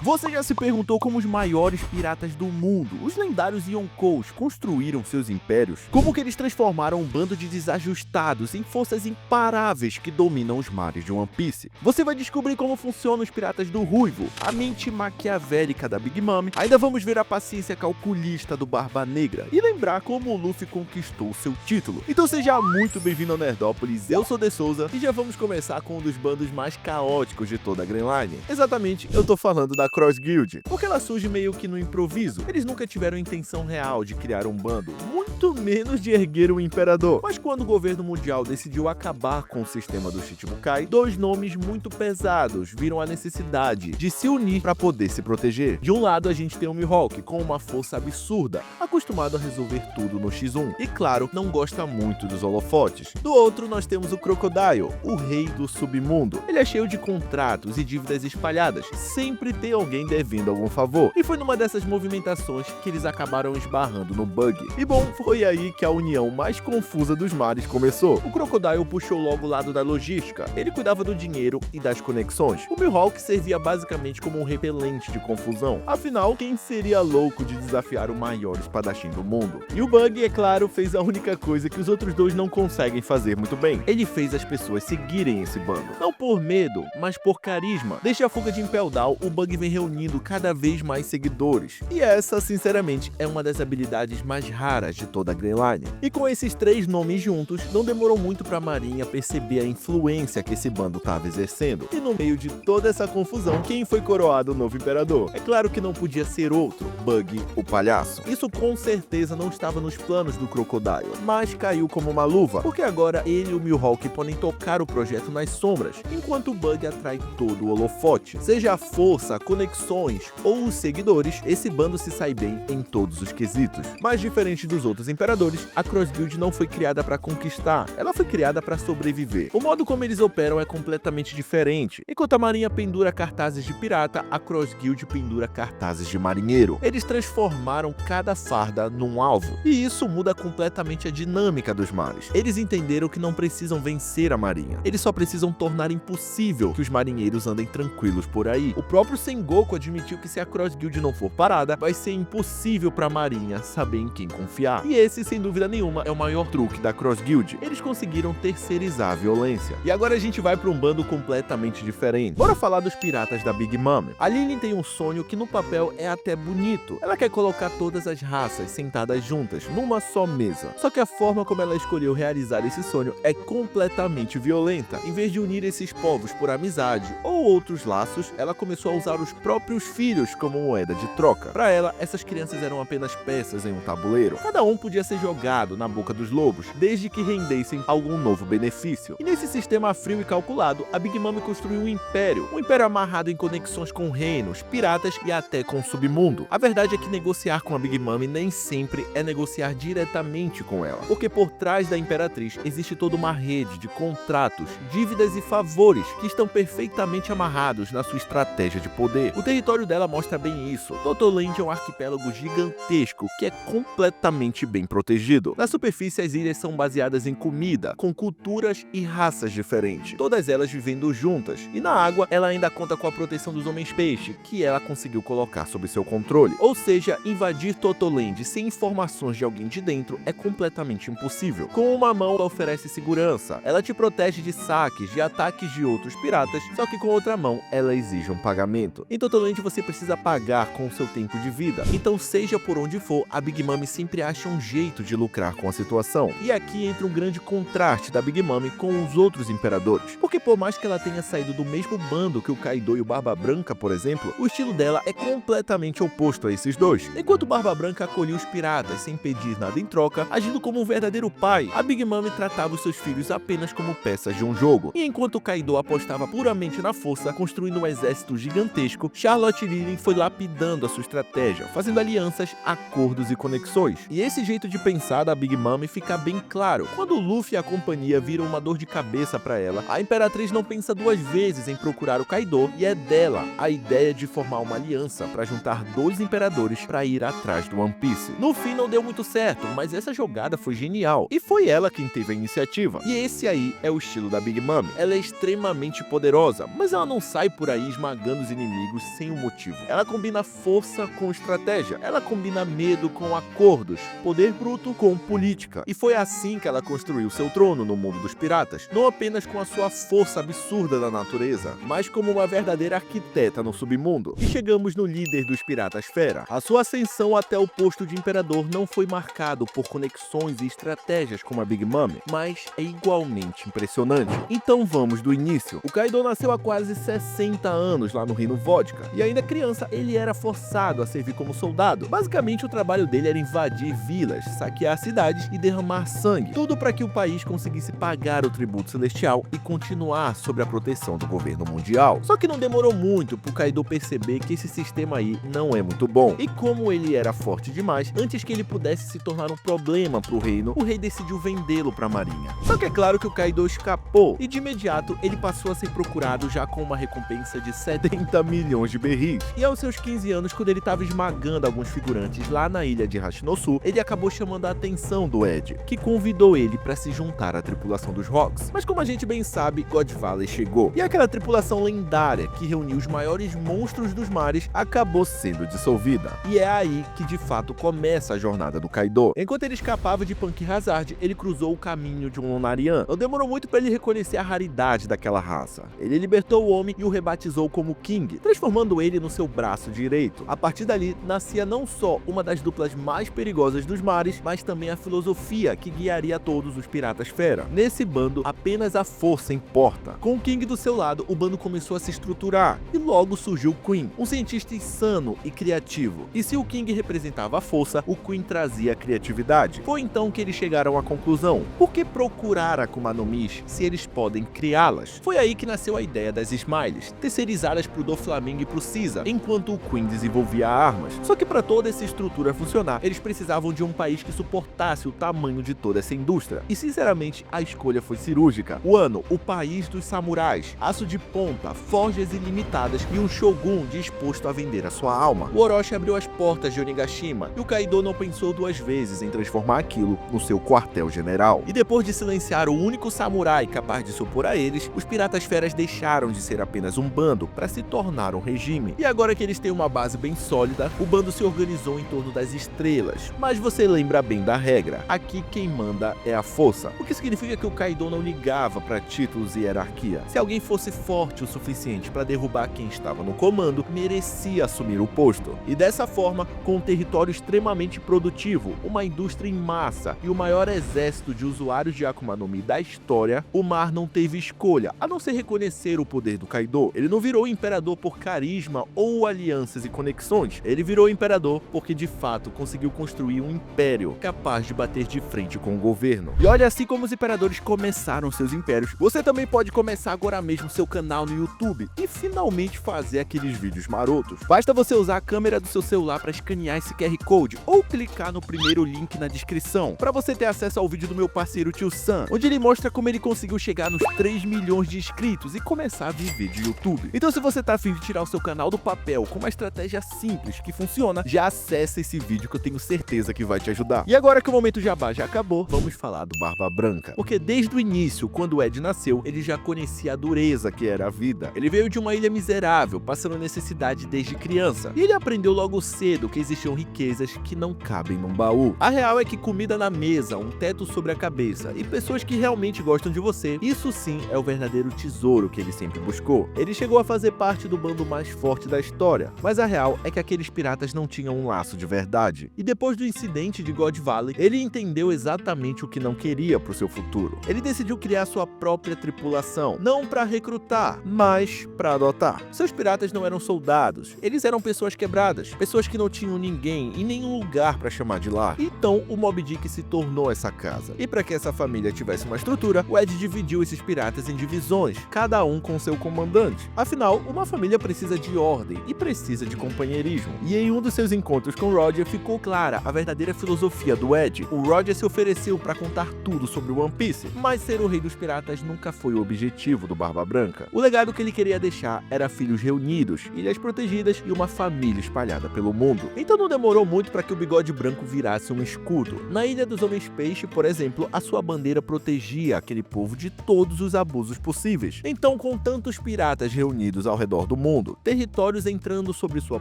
Você já se perguntou como os maiores piratas do mundo, os lendários Yonkous, construíram seus impérios? Como que eles transformaram um bando de desajustados em forças imparáveis que dominam os mares de One Piece? Você vai descobrir como funcionam os piratas do Ruivo, a mente maquiavélica da Big Mom, ainda vamos ver a paciência calculista do Barba Negra e lembrar como o Luffy conquistou seu título. Então seja muito bem-vindo ao Nerdópolis, eu sou De Souza e já vamos começar com um dos bandos mais caóticos de toda a Grand Line. Exatamente, eu tô falando da Cross Guild, porque ela surge meio que no improviso. Eles nunca tiveram intenção real de criar um bando, muito menos de erguer um imperador. Mas quando o governo mundial decidiu acabar com o sistema do Shichibukai, dois nomes muito pesados viram a necessidade de se unir para poder se proteger. De um lado a gente tem o Mihawk, com uma força absurda, acostumado a resolver tudo no X1, e claro, não gosta muito dos holofotes. Do outro nós temos o Crocodile, o rei do submundo. Ele é cheio de contratos e dívidas espalhadas, sempre tem alguém devendo algum favor, e foi numa dessas movimentações que eles acabaram esbarrando no Bug. E bom, foi aí que a união mais confusa dos mares começou. O Crocodile puxou logo o lado da logística, ele cuidava do dinheiro e das conexões. O Mihawk servia basicamente como um repelente de confusão, afinal, quem seria louco de desafiar o maior espadachim do mundo? E o Bug, é claro, fez a única coisa que os outros dois não conseguem fazer muito bem. Ele fez as pessoas seguirem esse bando, não por medo, mas por carisma. Desde a fuga de Impel Down, o Bug vem reunindo cada vez mais seguidores. E essa, sinceramente, é uma das habilidades mais raras de toda a Grand Line. E com esses três nomes juntos, não demorou muito pra Marinha perceber a influência que esse bando estava exercendo. E no meio de toda essa confusão, quem foi coroado o novo imperador? É claro que não podia ser outro, Bug, o palhaço. Isso com certeza não estava nos planos do Crocodile, mas caiu como uma luva, porque agora ele e o Mihawk podem tocar o projeto nas sombras, enquanto o Bug atrai todo o holofote. Seja a força, conexões ou os seguidores, esse bando se sai bem em todos os quesitos. Mas diferente dos outros imperadores, a Cross Guild não foi criada para conquistar, ela foi criada para sobreviver. O modo como eles operam é completamente diferente. Enquanto a Marinha pendura cartazes de pirata, a Cross Guild pendura cartazes de marinheiro. Eles transformaram cada farda num alvo, e isso muda completamente a dinâmica dos mares. Eles entenderam que não precisam vencer a Marinha, eles só precisam tornar impossível que os marinheiros andem tranquilos por aí. O próprio Sengoku admitiu que se a Cross Guild não for parada, vai ser impossível pra Marinha saber em quem confiar. E esse, sem dúvida nenhuma, é o maior truque da Cross Guild. Eles conseguiram terceirizar a violência. E agora a gente vai pra um bando completamente diferente. Bora falar dos piratas da Big Mom. A Lily tem um sonho que no papel é até bonito. Ela quer colocar todas as raças sentadas juntas, numa só mesa. Só que a forma como ela escolheu realizar esse sonho é completamente violenta. Em vez de unir esses povos por amizade ou outros laços, ela começou a usar os próprios filhos como moeda de troca. Para ela, essas crianças eram apenas peças em um tabuleiro. Cada um podia ser jogado na boca dos lobos, desde que rendessem algum novo benefício. E nesse sistema frio e calculado, a Big Mom construiu um império amarrado em conexões com reinos, piratas e até com o submundo. A verdade é que negociar com a Big Mom nem sempre é negociar diretamente com ela, porque por trás da Imperatriz existe toda uma rede de contratos, dívidas e favores que estão perfeitamente amarrados na sua estratégia de poder. O território dela mostra bem isso. Totoland é um arquipélago gigantesco que é completamente bem protegido. Na superfície, as ilhas são baseadas em comida, com culturas e raças diferentes, todas elas vivendo juntas. E na água, ela ainda conta com a proteção dos homens-peixe, que ela conseguiu colocar sob seu controle. Ou seja, invadir Totoland sem informações de alguém de dentro é completamente impossível. Com uma mão, ela oferece segurança. Ela te protege de saques, de ataques de outros piratas, só que com outra mão, ela exige um pagamento. Em Totoland, você precisa pagar com o seu tempo de vida. Então, seja por onde for, a Big Mom sempre acha um jeito de lucrar com a situação. E aqui entra um grande contraste da Big Mom com os outros imperadores. Porque por mais que ela tenha saído do mesmo bando que o Kaido e o Barba Branca, por exemplo, o estilo dela é completamente oposto a esses dois. Enquanto o Barba Branca acolhia os piratas sem pedir nada em troca, agindo como um verdadeiro pai, a Big Mom tratava os seus filhos apenas como peças de um jogo. E enquanto o Kaido apostava puramente na força, construindo um exército gigantesco, Charlotte Lilin foi lapidando a sua estratégia, fazendo alianças, acordos e conexões. E esse jeito de pensar da Big Mom fica bem claro. Quando o Luffy e a companhia viram uma dor de cabeça para ela, a Imperatriz não pensa duas vezes em procurar o Kaido, e é dela a ideia de formar uma aliança para juntar dois imperadores para ir atrás do One Piece. No fim não deu muito certo, mas essa jogada foi genial, e foi ela quem teve a iniciativa. E esse aí é o estilo da Big Mom. Ela é extremamente poderosa, mas ela não sai por aí esmagando os inimigos inimigos sem um motivo. Ela combina força com estratégia, ela combina medo com acordos, poder bruto com política. E foi assim que ela construiu seu trono no mundo dos piratas, não apenas com a sua força absurda da natureza, mas como uma verdadeira arquiteta no submundo. E chegamos no líder dos piratas fera. A sua ascensão até o posto de imperador não foi marcado por conexões e estratégias como a Big Mom, mas é igualmente impressionante. Então vamos do início. O Kaido nasceu há quase 60 anos lá no Reino Vodka, e ainda criança ele era forçado a servir como soldado. Basicamente o trabalho dele era invadir vilas, saquear cidades e derramar sangue, tudo para que o país conseguisse pagar o tributo celestial e continuar sob a proteção do governo mundial. Só que não demorou muito pro Kaido perceber que esse sistema aí não é muito bom. E como ele era forte demais, antes que ele pudesse se tornar um problema pro reino, o rei decidiu vendê-lo pra marinha. Só que é claro que o Kaido escapou, e de imediato ele passou a ser procurado já com uma recompensa de 70 milhões de berris. E aos seus 15 anos, quando ele estava esmagando alguns figurantes lá na ilha de Hashinosu, ele acabou chamando a atenção do Ed, que convidou ele para se juntar à tripulação dos Rocks. Mas como a gente bem sabe, God Valley chegou, e aquela tripulação lendária que reuniu os maiores monstros dos mares acabou sendo dissolvida. E é aí que de fato começa a jornada do Kaido. Enquanto ele escapava de Punk Hazard, ele cruzou o caminho de um Lunarian. Não demorou muito para ele reconhecer a raridade daquela raça. Ele libertou o homem e o rebatizou como King, transformando ele no seu braço direito. A partir dali, nascia não só uma das duplas mais perigosas dos mares, mas também a filosofia que guiaria todos os piratas fera. Nesse bando, apenas a força importa. Com o King do seu lado, o bando começou a se estruturar, e logo surgiu Queen, um cientista insano e criativo. E se o King representava a força, o Queen trazia a criatividade. Foi então que eles chegaram à conclusão: por que procurar Akuma no Mis se eles podem criá-las? Foi aí que nasceu a ideia das Smiles, terceirizadas pro Doflamingo e pro Caesar, enquanto o Queen desenvolvia armas. Só que para toda essa estrutura funcionar, eles precisavam de um país que suportasse o tamanho de toda essa indústria. E sinceramente, a escolha foi cirúrgica. Wano, o país dos samurais, aço de ponta, forjas ilimitadas e um shogun disposto a vender a sua alma. O Orochi abriu as portas de Onigashima, e o Kaido não pensou duas vezes em transformar aquilo no seu quartel-general. E depois de silenciar o único samurai capaz de se opor a eles, os piratas feras deixaram de ser apenas um bando para se tornar um regime. E agora que eles têm uma base bem sólida, o bando se organizou em torno das estrelas. Mas você lembra bem da regra: aqui quem manda é a força. O que significa que o Kaido não ligava para títulos e hierarquia. Se alguém fosse forte o suficiente para derrubar quem estava no comando, merecia assumir o posto. E dessa forma, com um território extremamente produtivo, uma indústria em massa e o maior exército de usuários de Akuma no Mi da história, o mar não teve escolha, a não ser reconhecer o poder do Kaido. Ele não virou imperador por carisma ou alianças e conexões, ele virou imperador porque de fato conseguiu construir um império capaz de bater de frente com o governo. E olha, assim como os imperadores começaram seus impérios, você também pode começar agora mesmo seu canal no YouTube e finalmente fazer aqueles vídeos marotos. Basta você usar a câmera do seu celular para escanear esse QR Code ou clicar no primeiro link na descrição para você ter acesso ao vídeo do meu parceiro Tio Sam, onde ele mostra como ele conseguiu chegar nos 3 milhões de inscritos e começar a viver de YouTube. Então se você tá afim de tirar o seu canal do papel com uma estratégia simples que funciona, já acessa esse vídeo que eu tenho certeza que vai te ajudar. E agora que o momento jabá já acabou, vamos falar do Barba Branca. Porque desde o início, quando o Ed nasceu, ele já conhecia a dureza que era a vida. Ele veio de uma ilha miserável, passando necessidade desde criança. E ele aprendeu logo cedo que existiam riquezas que não cabem num baú. A real é que comida na mesa, um teto sobre a cabeça e pessoas que realmente gostam de você, isso sim é o verdadeiro tesouro que ele sempre buscou. Ele chegou a fazer parte do bando mais forte da história, mas a real é que aqueles piratas não tinham um laço de verdade. E depois do incidente de God Valley, ele entendeu exatamente o que não queria pro seu futuro. Ele decidiu criar sua própria tripulação, não para recrutar, mas para adotar. Seus piratas não eram soldados, eles eram pessoas quebradas, pessoas que não tinham ninguém e nenhum lugar para chamar de lar. Então o Moby Dick se tornou essa casa. E para que essa família tivesse uma estrutura, o Ed dividiu esses piratas em divisões, cada um com seu comandante. Afinal, uma família precisa de ordem e precisa de companheirismo. E em um dos seus encontros com Roger ficou clara a verdadeira filosofia do Ed. O Roger se ofereceu para contar tudo sobre o One Piece, mas ser o rei dos piratas nunca foi o objetivo do Barba Branca. O legado que ele queria deixar era filhos reunidos, ilhas protegidas e uma família espalhada pelo mundo. Então não demorou muito para que o Bigode Branco virasse um escudo. Na Ilha dos Homens Peixe, por exemplo, a sua bandeira protegia aquele povo de todos os abusos possíveis. Então, com tantos piratas reunidos ao redor do mundo, mundo, territórios entrando sob sua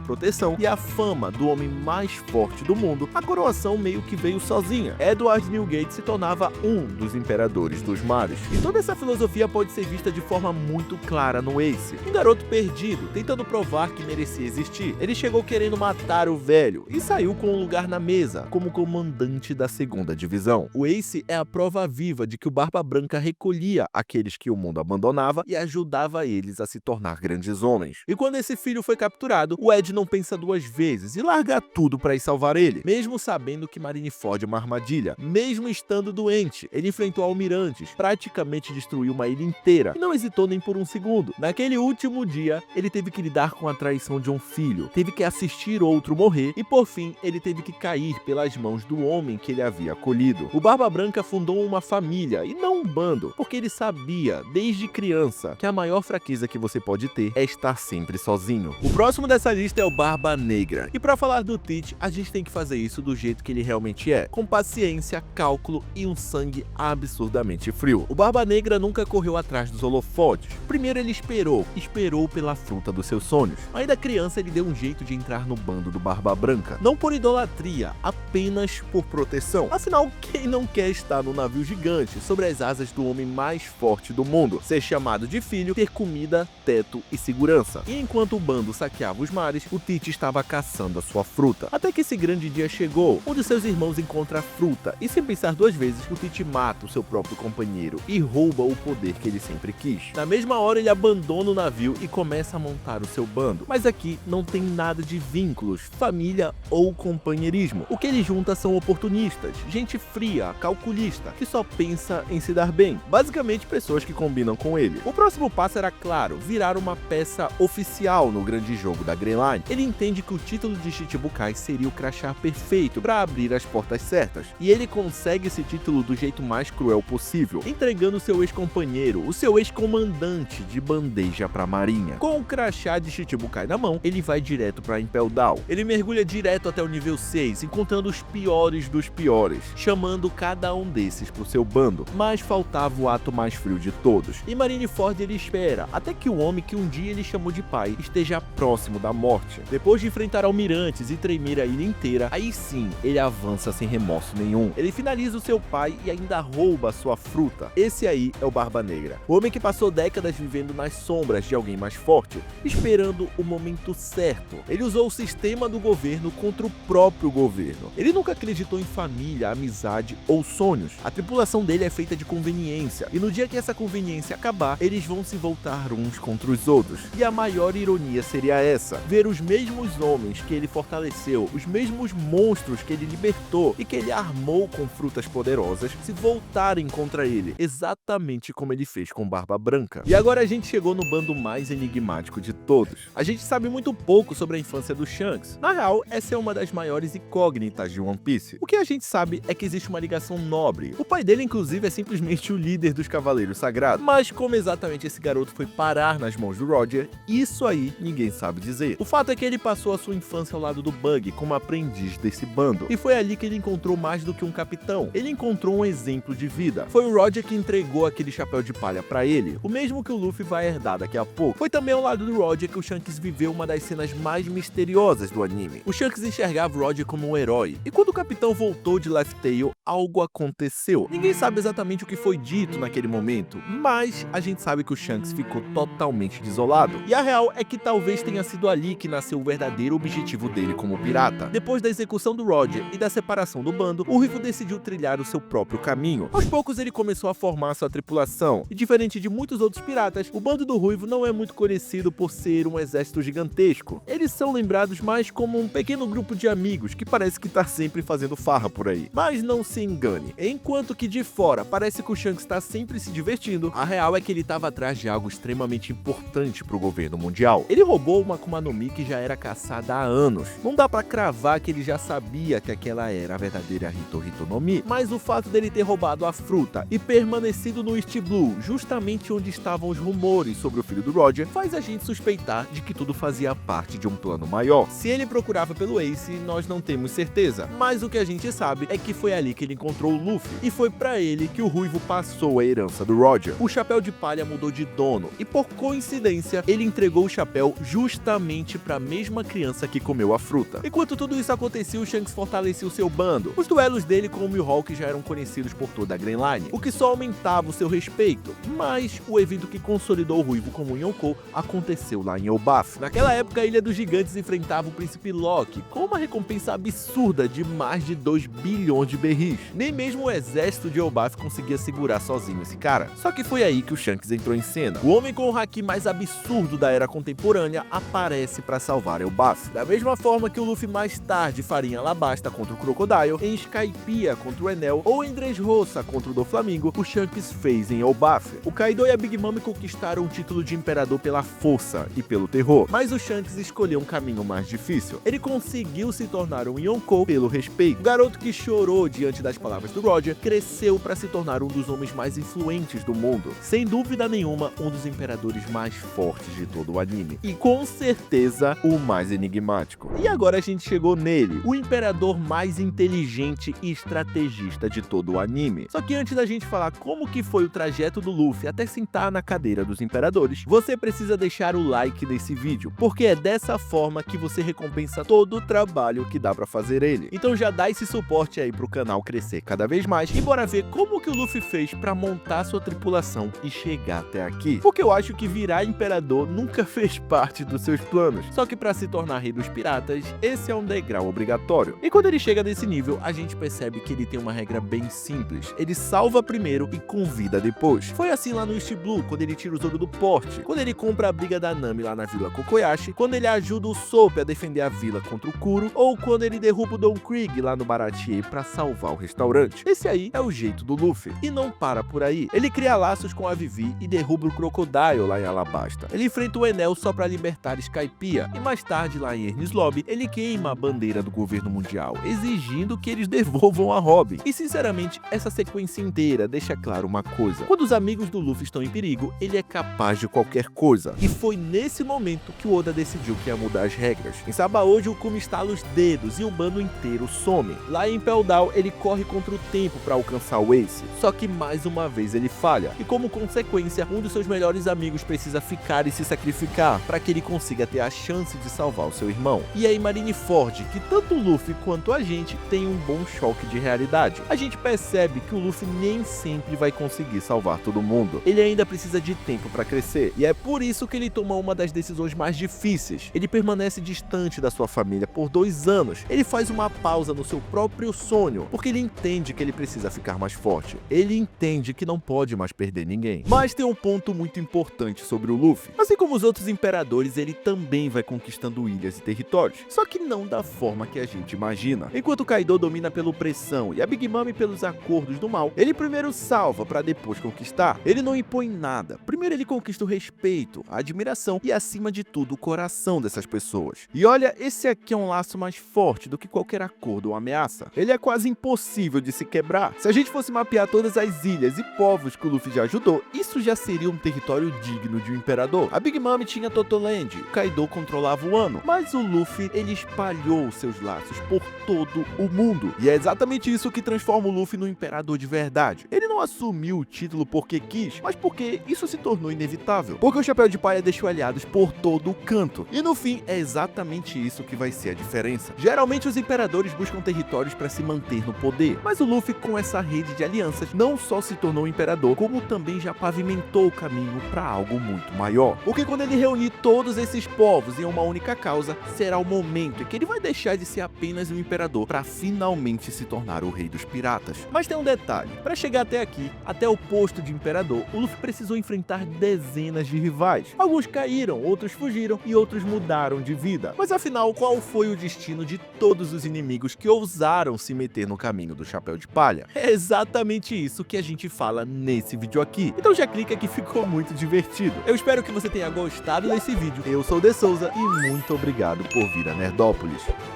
proteção e a fama do homem mais forte do mundo, a coroação meio que veio sozinha. Edward Newgate se tornava um dos imperadores dos mares. E toda essa filosofia pode ser vista de forma muito clara no Ace, um garoto perdido, tentando provar que merecia existir. Ele chegou querendo matar o velho e saiu com um lugar na mesa, como comandante da 2ª Divisão. O Ace é a prova viva de que o Barba Branca recolhia aqueles que o mundo abandonava e ajudava eles a se tornar grandes homens. E quando esse filho foi capturado, o Ed não pensa 2 vezes e larga tudo para ir salvar ele, mesmo sabendo que Marineford é uma armadilha. Mesmo estando doente, ele enfrentou almirantes, praticamente destruiu uma ilha inteira e não hesitou nem por um segundo. Naquele último dia, ele teve que lidar com a traição de um filho, teve que assistir outro morrer e, por fim, ele teve que cair pelas mãos do homem que ele havia acolhido. O Barba Branca fundou uma família e não um bando, porque ele sabia, desde criança, que a maior fraqueza que você pode ter é estar sempre sozinho. O próximo dessa lista é o Barba Negra. E para falar do Teach, a gente tem que fazer isso do jeito que ele realmente é, com paciência, cálculo e um sangue absurdamente frio. O Barba Negra nunca correu atrás dos holofotes. Primeiro ele esperou pela fruta dos seus sonhos. Ainda criança, ele deu um jeito de entrar no bando do Barba Branca. Não por idolatria, apenas por proteção. Afinal, quem não quer estar num navio gigante sobre as asas do homem mais forte do mundo, ser chamado de filho, ter comida, teto e segurança? E enquanto o bando saqueava os mares, o Teach estava caçando a sua fruta. Até que esse grande dia chegou, onde seus irmãos encontram a fruta e, sem pensar 2 vezes, o Teach mata o seu próprio companheiro e rouba o poder que ele sempre quis. Na mesma hora, ele abandona o navio e começa a montar o seu bando. Mas aqui não tem nada de vínculos, família ou companheirismo. O que ele junta são oportunistas, gente fria, calculista, que só pensa em se dar bem. Basicamente, pessoas que combinam com ele. O próximo passo era, claro, virar uma peça oficial no grande jogo da Grey Line. Ele entende que o título de Shichibukai seria o crachá perfeito para abrir as portas certas. E ele consegue esse título do jeito mais cruel possível, entregando seu ex-companheiro, o seu ex-comandante, de bandeja para a marinha. Com o crachá de Shichibukai na mão, ele vai direto para Impel Down. Ele mergulha direto até o nível 6, encontrando os piores dos piores, chamando cada um desses pro seu bando. Mas faltava o ato mais frio de todos. E Marineford ele espera, até que o homem que um dia ele chamou de pai esteja próximo da morte. Depois de enfrentar almirantes e tremer a ilha inteira, aí sim, ele avança sem remorso nenhum. Ele finaliza o seu pai e ainda rouba a sua fruta. Esse aí é o Barba Negra. O homem que passou décadas vivendo nas sombras de alguém mais forte, esperando o momento certo. Ele usou o sistema do governo contra o próprio governo. Ele nunca acreditou em família, amizade ou sonhos. A tripulação dele é feita de conveniência, e no dia que essa conveniência acabar, eles vão se voltar uns contra os outros. E a maior ironia seria essa: ver os mesmos homens que ele fortaleceu, os mesmos monstros que ele libertou e que ele armou com frutas poderosas, se voltarem contra ele, exatamente como ele fez com Barba Branca. E agora a gente chegou no bando mais enigmático de todos. A gente sabe muito pouco sobre a infância do Shanks. Na real, essa é uma das maiores incógnitas de One Piece. O que a gente sabe é que existe uma ligação nobre. O pai dele, inclusive, é simplesmente o líder dos Cavaleiros Sagrados. Mas como exatamente esse garoto foi parar nas mãos do Roger, isso aí ninguém sabe dizer. O fato é que ele passou a sua infância ao lado do Bug como aprendiz desse bando. E foi ali que ele encontrou mais do que um capitão. Ele encontrou um exemplo de vida. Foi o Roger que entregou aquele chapéu de palha pra ele, o mesmo que o Luffy vai herdar daqui a pouco. Foi também ao lado do Roger que o Shanks viveu uma das cenas mais misteriosas do anime. O Shanks enxergava o Roger como um herói. E quando o capitão voltou de Laugh Tale, algo aconteceu. Ninguém sabe exatamente o que foi dito naquele momento, mas a gente sabe que o Shanks ficou totalmente desolado. E a real é que talvez tenha sido ali que nasceu o verdadeiro objetivo dele como pirata. Depois da execução do Roger e da separação do bando, o Ruivo decidiu trilhar o seu próprio caminho. Aos poucos ele começou a formar sua tripulação, e diferente de muitos outros piratas, o bando do Ruivo não é muito conhecido por ser um exército gigantesco. Eles são lembrados mais como um pequeno grupo de amigos que parece que tá sempre fazendo farra por aí. Mas não se engane, enquanto que de fora parece que o Shanks está sempre se divertindo, a real é que ele estava atrás de algo extremamente importante pro governo mundial. Ele roubou uma Akuma no Mi que já era caçada há anos. Não dá pra cravar que ele já sabia que aquela era a verdadeira Hito Hito no Mi, mas o fato dele ter roubado a fruta e permanecido no East Blue, justamente onde estavam os rumores sobre o filho do Roger, faz a gente suspeitar de que tudo fazia parte de um plano maior. Se ele procurava pelo Ace, nós não temos certeza, mas o que a gente sabe é que foi ali que ele encontrou o Luffy, e foi pra ele que o Ruivo passou a herança do Roger. O Chapéu de Palha mudou de dono, e por coincidência, ele entregou o chapéu justamente pra mesma criança que comeu a fruta. Enquanto tudo isso acontecia, o Shanks fortaleceu seu bando. Os duelos dele com o Mihawk já eram conhecidos por toda a Grand Line, o que só aumentava o seu respeito, mas o evento que consolidou o Ruivo como um Yonkou aconteceu lá em Elbaf. Naquela época, a Ilha dos Gigantes enfrentava o Príncipe Loki, com uma recompensa absurda de mais de 2 bilhões de berris. Nem mesmo o exército de Elbaf conseguia segurar sozinho esse cara. Só que foi aí que o Shanks entrou em cena. O homem com o haki mais absurdo da era contemporânea aparece para salvar Elbaf. Da mesma forma que o Luffy mais tarde faria em Alabasta contra o Crocodile, em Skypiea contra o Enel ou em Dressrosa contra o Doflamingo, o Shanks fez em Elbaf. O Kaido e a Big Mom conquistaram o título de Imperador pela força e pelo terror, mas o Shanks escolheu um caminho mais difícil. Ele conseguiu se tornar um Yonkou pelo respeito. O garoto que chorou diante das palavras do Roger cresceu para se tornar um dos homens mais influentes do mundo. Sem dúvida nenhuma, um dos imperadores mais fortes de todo o anime. E com certeza, o mais enigmático. E agora a gente chegou nele, o imperador mais inteligente e estrategista de todo o anime. Só que antes da gente falar como que foi o trajeto do Luffy até sentar na cadeira dos imperadores, você precisa deixar o like nesse vídeo, porque é dessa forma que você recompensa todo o trabalho que dá pra fazer ele. Então já dá esse suporte aí pro canal crescer cada vez mais e bora ver como que o Luffy fez pra montar sua tripulação e chegar até aqui. Porque eu acho que virar imperador nunca fez parte dos seus planos, só que pra se tornar rei dos piratas, esse é um degrau obrigatório. E quando ele chega nesse nível, a gente percebe que ele tem uma regra bem simples: ele salva primeiro e convida depois. Foi assim lá no East Blue, quando ele tira o Zoro do porte, quando ele compra a briga da Nami lá na Vila Kokoyashi, quando ele ajuda o Soap a defender a vila contra o Kuro, ou quando ele derruba o Don Krieg lá no Baratie pra salvar o restaurante. Esse aí é o jeito do Luffy. E não para por aí. Ele cria laços com a Vivi e derruba o Crocodile lá em Alabasta. Ele enfrenta o Enel só pra libertar Skypiea. E mais tarde, lá em Enies Lobby, ele queima a bandeira do governo mundial, exigindo que eles devolvam a Robin. E sinceramente, essa sequência inteira deixa claro uma coisa: quando os amigos do Luffy estão em perigo, ele é capaz de qualquer coisa. E foi nesse momento que o Oda decidiu que ia mudar as regras. Em Sabaody, o Kuma estala os dedos e o bando inteiro some. Lá em Impel Down, ele corre contra o tempo para alcançar o Ace, só que mais uma vez ele falha. E como consequência, um dos seus melhores amigos precisa ficar e se sacrificar para que ele consiga ter a chance de salvar o seu irmão. E aí Marineford, que tanto o Luffy quanto a gente tem um bom choque de realidade. A gente percebe que o Luffy nem sempre vai conseguir salvar todo mundo. Ele ainda precisa de tempo para crescer, e é por isso que ele tomou uma das decisões mais difíceis. Ele permanece distante da sua família por 2 anos. Ele faz uma pausa no seu próprio sonho, porque ele entende que ele precisa ficar mais forte. Ele entende que não pode mais perder ninguém. Mas tem um ponto muito importante sobre o Luffy. Assim como os outros imperadores, ele também vai conquistando ilhas e territórios, só que não da forma que a gente imagina. Enquanto o Kaido domina pela opressão e a Big Mom pelos acordos do mal, ele primeiro salva para depois conquistar. Ele não impõe nada. Primeiro ele conquista o respeito, a admiração e, acima de tudo, o coração dessas pessoas. E olha, esse aqui é um laço mais forte do que qualquer acordo ou ameaça. Ele é quase impossível de se quebrar. Se a gente fosse mapear todas as ilhas e povos que o Luffy já ajudou, isso já seria um território digno de um imperador. A Big Mom tinha Totoland, o Kaido controlava o Ano, mas o Luffy, ele espalhou seus laços por todo o mundo. E é exatamente isso que transforma o Luffy no imperador de verdade. Ele não assumiu o título porque quis, mas porque isso se tornou inevitável. Porque o Chapéu de Palha deixou aliados por todo o canto. E no fim, é exatamente isso que vai ser a diferença. Geralmente os imperadores buscam territórios para se manter no poder, mas o Luffy, com essa rede de alianças, não só se tornou um imperador, como também já pavimentou o caminho para algo muito maior. Porque quando ele reunir todos esses povos em uma única causa, será o momento em que ele vai deixar de ser apenas um imperador para finalmente se tornar o rei dos piratas. Mas tem um detalhe: para chegar até aqui, até o posto de imperador, o Luffy precisou enfrentar dezenas de rivais. Alguns caíram, outros fugiram e outros mudaram de vida. Mas afinal, qual foi o destino de todos os inimigos que ousaram se meter no caminho do Chapéu de Palha? É exatamente isso que a gente fala nesse vídeo aqui. Então já clica que ficou muito divertido. Eu espero que você tenha gostado desse vídeo. Eu sou o De Souza e muito obrigado por vir a Nerdópolis.